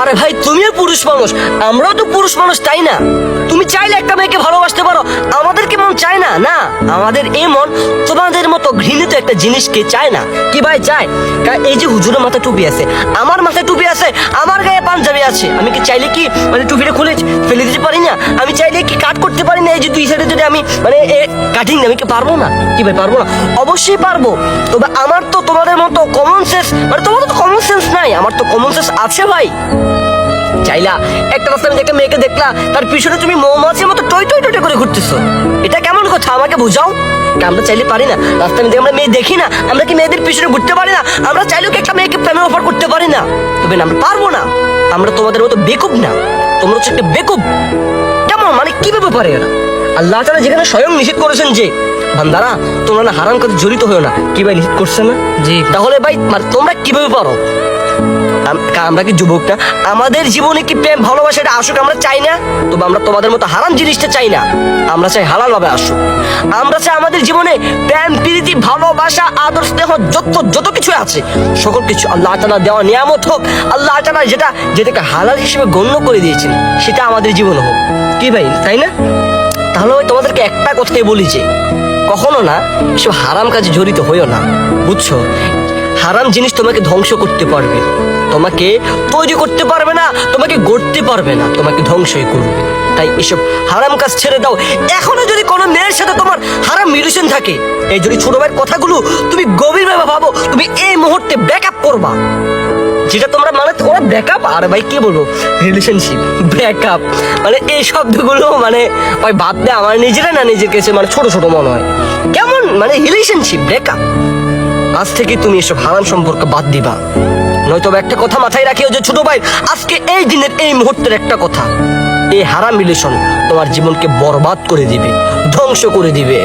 আরে ভাই তুমিও পুরুষ মানুষ, আমরাও তো পুরুষ মানুষ, তাই না? তুমি চাইলে একটা মেয়েকে ভালোবাসতে পারো, আমাদের কি মন চায় না? না, আমাদের এই মন তোমাদের মতো ঘৃণিত একটা জিনিসকে চায় না। কি ভাই চায়? এই যে হুজুরের মাথায় টুপি আছে, আমার মাথায় টুপি আছে, আমার গায়ে পাঞ্জাবি আছে, আমি কি চাইলে কি মানে টুপিটা খুলে ফেলে দিতে পারি না? আমি চাইলে কি কাট করতে পারি না? এই যে দুই সাইডে যদি আমি মানে কাটিং আমি কি পারবো না? কি ভাই পারবো না? অবশ্যই পারবো। তবে আমার তো তোমাদের মতো কমন সেন্স, মানে তোমাদের তো কমন সেন্স নাই, আমার তো কমন সেন্স আছে ভাই। চাইলা একটা রাস্তায় আমি একটা মেয়েকে দেখলা, তার পিছনে তুমি মৌমাছির মতো টই টই টই করে ঘুরতেছো, এটা কেমন কথা? আমাকে বুঝাও। আমরা চাইলে পারি না? রাস্তায় আমরা মেয়ে দেখি না, আমরা কি মেয়েদের পিছনে ঘুরতে পারি না? আমরা চাইলেও কি একটা মেয়েকে প্রেমে অফার করতে পারি না? তবে না, আমরা পারবো না। আমরা তোমাদের মতো বেকুব না, তোমরা হচ্ছে একটা বেকুব। কেমন মানে কিভাবে পারে এরা? আল্লাহ তাআলা যেখানে স্বয়ং নিষেধ করেছেন যে বান্দারা তোমরা না হারাম কাজে জড়িত হয়েও না, কি ভাই নিষেধ করছে না? জি। তাহলে ভাই মানে তোমরা কিভাবে পারো? আমরা কি যুবক না? আমাদের জীবনে কি প্রেম ভালোবাসা এটা আসুক, আমরা চাই না? তবে আমরা তোমাদের মতো হারাম জিনিসটা চাই না, আমরা চাই হালাল ভাবে আসুক। আমরা চাই আমাদের জীবনে প্রেম প্রীতি ভালোবাসা আদর স্নেহ যত কিছু আছে সকল কিছু আল্লাহ তাআলা দেওয়া নিয়ামত হোক, আল্লাহ তাআলা যেটাকে হালাল হিসেবে গণ্য করে দিয়েছেন সেটা আমাদের জীবনে হোক। কি ভাই তাই না? তাহলে ওই তোমাদেরকে একটা কথাই বলি যে কখনো না এসব হারাম কাজে জড়িত হইও না, বুঝছো? হারাম জিনিস তোমাকে ধ্বংস করতে পারবে, তোমাকে তৈরি করতে পারবে না, তোমাকে গড়তে পারবে না, তোমাকে ধ্বংসই করবে। তাই এসব হারাম কাজ ছেড়ে দাও। এখনো যদি কোনো মেয়ের সাথে তোমার হারাম রিলেশন থাকে, এই যদি ছোট ভাইয়ের কথাগুলো তুমি গভীরভাবে ভাবো, তুমি এই মুহূর্তে ব্যাকআপ করবা। যেটা তোমরা মানে ওরা ব্যাকআপ, আর ভাই কি বলবো, রিলেশনশিপ ব্যাকআপ মানে এই শব্দগুলো মানে ওই বাদ দেয় আমার নিজেরা না নিজের কাছে মানে ছোট ছোট মনে হয়। কেমন মানে রিলেশনশিপ ব্যাকআপ? আজ থেকে তুমি এসব হারাম সম্পর্ক বাদ দিবা, নয়তো একটা কথা মাথায় রাখিও যে ছোট ভাই আজকে এই দিনের এই মুহূর্তের একটা কথা, এই হারাম রিলেশন তোমার জীবনকে বরবাদ করে দিবে, ধ্বংস করে দিবে।